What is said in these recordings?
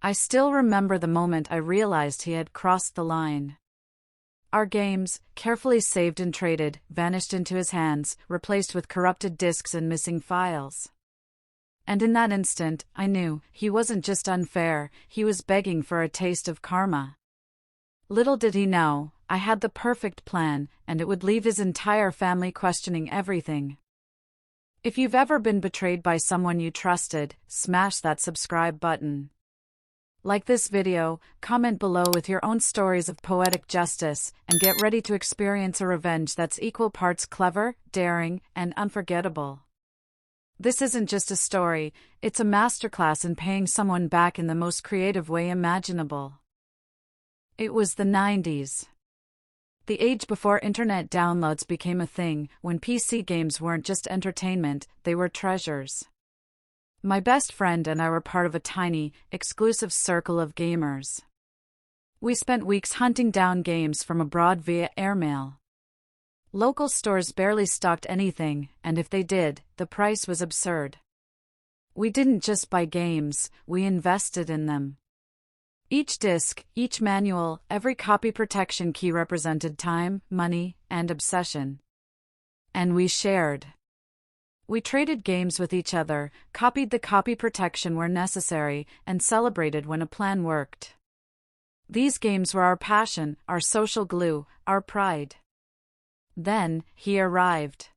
I still remember the moment I realized he had crossed the line. Our games, carefully saved and traded, vanished into his hands, replaced with corrupted disks and missing files. And in that instant, I knew, he wasn't just unfair, he was begging for a taste of karma. Little did he know, I had the perfect plan, and it would leave his entire family questioning everything. If you've ever been betrayed by someone you trusted, smash that subscribe button. Like this video, comment below with your own stories of poetic justice, and get ready to experience a revenge that's equal parts clever, daring, and unforgettable. This isn't just a story, it's a masterclass in paying someone back in the most creative way imaginable. It was the 90s. The age before internet downloads became a thing, when PC games weren't just entertainment, they were treasures. My best friend and I were part of a tiny, exclusive circle of gamers. We spent weeks hunting down games from abroad via airmail. Local stores barely stocked anything, and if they did, the price was absurd. We didn't just buy games, we invested in them. Each disc, each manual, every copy protection key represented time, money, and obsession. And we shared. We traded games with each other, copied the copy protection where necessary, and celebrated when a plan worked. These games were our passion, our social glue, our pride. Then, he arrived.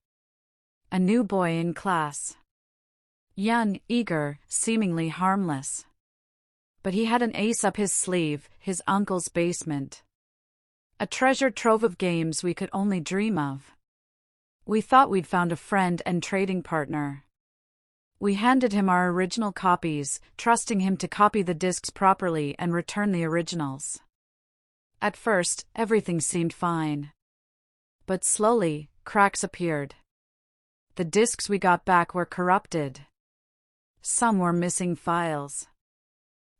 A new boy in class. Young, eager, seemingly harmless. But he had an ace up his sleeve, his uncle's basement. A treasure trove of games we could only dream of. We thought we'd found a friend and trading partner. We handed him our original copies, trusting him to copy the discs properly and return the originals. At first, everything seemed fine. But slowly, cracks appeared. The discs we got back were corrupted. Some were missing files.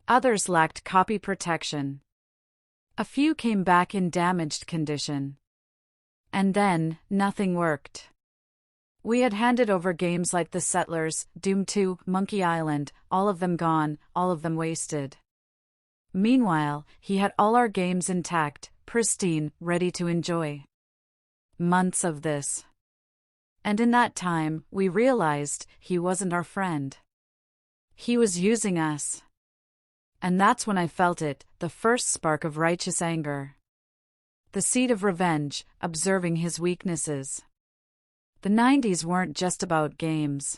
Others lacked copy protection. A few came back in damaged condition. And then, nothing worked. We had handed over games like The Settlers, Doom 2, Monkey Island, all of them gone, all of them wasted. Meanwhile, he had all our games intact, pristine, ready to enjoy. Months of this. And in that time, we realized he wasn't our friend. He was using us. And that's when I felt it, the first spark of righteous anger. The seed of revenge, observing his weaknesses. The 90s weren't just about games.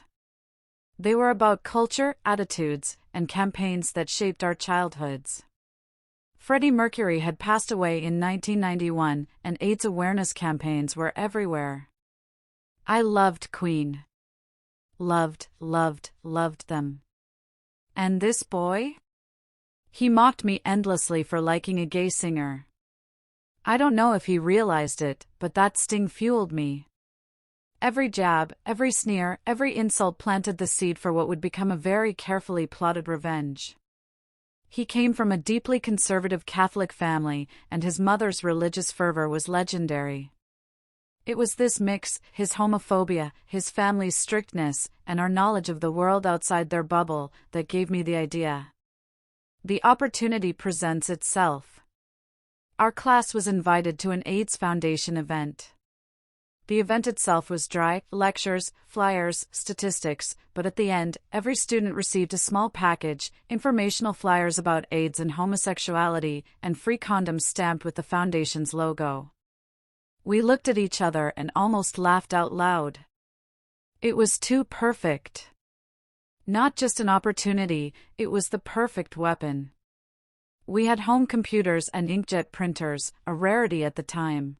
They were about culture, attitudes, and campaigns that shaped our childhoods. Freddie Mercury had passed away in 1991, and AIDS awareness campaigns were everywhere. I loved Queen. Loved them. And this boy? He mocked me endlessly for liking a gay singer. I don't know if he realized it, but that sting fueled me. Every jab, every sneer, every insult planted the seed for what would become a very carefully plotted revenge. He came from a deeply conservative Catholic family, and his mother's religious fervor was legendary. It was this mix, his homophobia, his family's strictness, and our knowledge of the world outside their bubble, that gave me the idea. The opportunity presents itself. Our class was invited to an AIDS Foundation event. The event itself was dry, lectures, flyers, statistics, but at the end, every student received a small package, informational flyers about AIDS and homosexuality, and free condoms stamped with the foundation's logo. We looked at each other and almost laughed out loud. It was too perfect. Not just an opportunity, it was the perfect weapon. We had home computers and inkjet printers, a rarity at the time.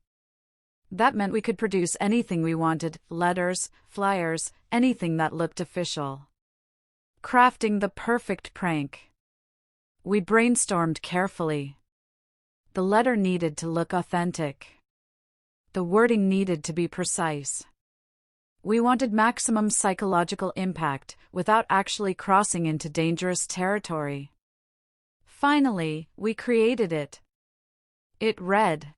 That meant we could produce anything we wanted, letters, flyers, anything that looked official. Crafting the perfect prank. We brainstormed carefully. The letter needed to look authentic. The wording needed to be precise. We wanted maximum psychological impact, without actually crossing into dangerous territory. Finally, we created it. It read,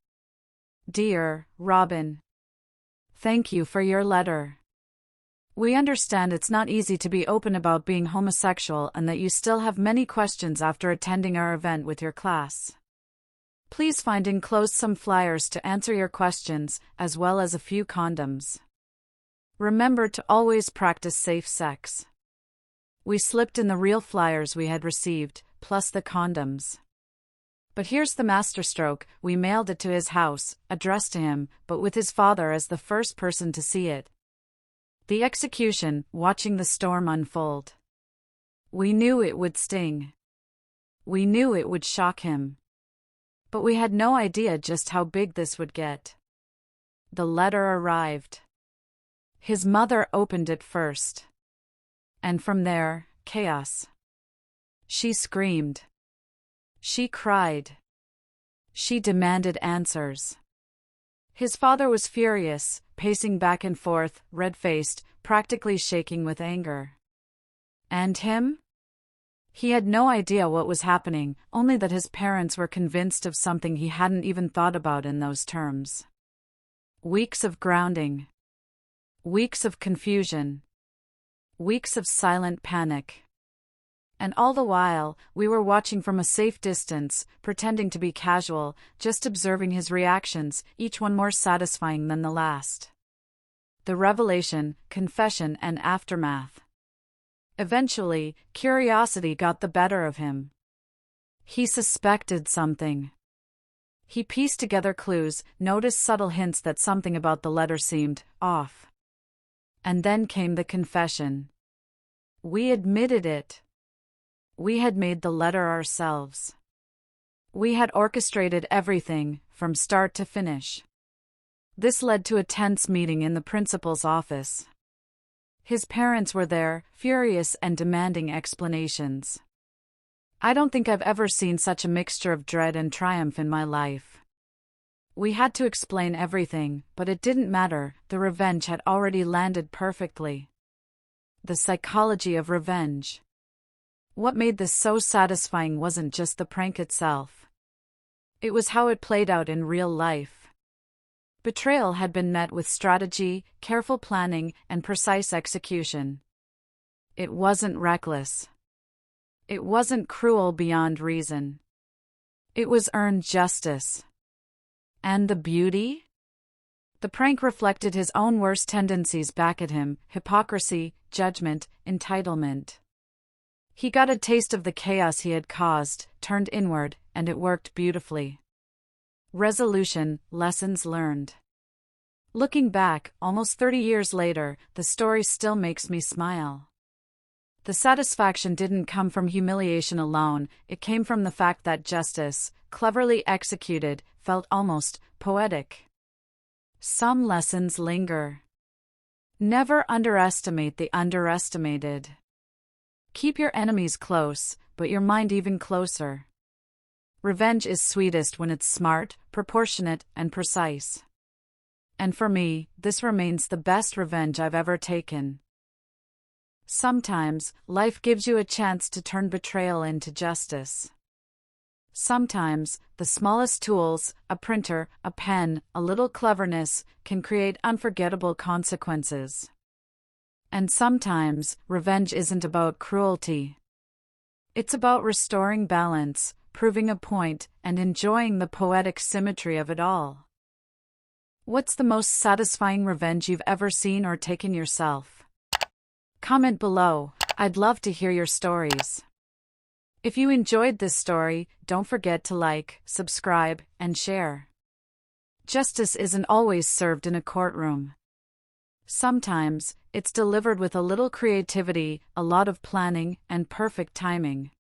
"Dear Robin, thank you for your letter. We understand it's not easy to be open about being homosexual and that you still have many questions after attending our event with your class. Please find enclosed some flyers to answer your questions, as well as a few condoms. Remember to always practice safe sex. We slipped in the real flyers we had received, plus the condoms. But here's the masterstroke: we mailed it to his house, addressed to him, but with his father as the first person to see it. The execution, watching the storm unfold. We knew it would sting. We knew it would shock him. But we had no idea just how big this would get. The letter arrived. His mother opened it first. And from there, chaos. She screamed. She cried. She demanded answers. His father was furious, pacing back and forth, red-faced, practically shaking with anger. And him? He had no idea what was happening, only that his parents were convinced of something he hadn't even thought about in those terms. Weeks of grounding. Weeks of confusion. Weeks of silent panic. And all the while, we were watching from a safe distance, pretending to be casual, just observing his reactions, each one more satisfying than the last. The revelation, confession, and aftermath. Eventually, curiosity got the better of him. He suspected something. He pieced together clues, noticed subtle hints that something about the letter seemed off. And then came the confession. We admitted it. We had made the letter ourselves. We had orchestrated everything, from start to finish. This led to a tense meeting in the principal's office. His parents were there, furious and demanding explanations. I don't think I've ever seen such a mixture of dread and triumph in my life. We had to explain everything, but it didn't matter, the revenge had already landed perfectly. The psychology of revenge. What made this so satisfying wasn't just the prank itself. It was how it played out in real life. Betrayal had been met with strategy, careful planning, and precise execution. It wasn't reckless. It wasn't cruel beyond reason. It was earned justice. And the beauty? The prank reflected his own worst tendencies back at him: hypocrisy, judgment, entitlement. He got a taste of the chaos he had caused, turned inward, and it worked beautifully. Resolution, lessons learned. Looking back, almost 30 years later, the story still makes me smile. The satisfaction didn't come from humiliation alone, it came from the fact that justice, cleverly executed, felt almost poetic. Some lessons linger. Never underestimate the underestimated. Keep your enemies close, but your mind even closer. Revenge is sweetest when it's smart, proportionate, and precise. And for me, this remains the best revenge I've ever taken. Sometimes, life gives you a chance to turn betrayal into justice. Sometimes, the smallest tools, a printer, a pen, a little cleverness, can create unforgettable consequences. And sometimes, revenge isn't about cruelty. It's about restoring balance, proving a point, and enjoying the poetic symmetry of it all. What's the most satisfying revenge you've ever seen or taken yourself? Comment below, I'd love to hear your stories. If you enjoyed this story, don't forget to like, subscribe, and share. Justice isn't always served in a courtroom. Sometimes, it's delivered with a little creativity, a lot of planning, and perfect timing.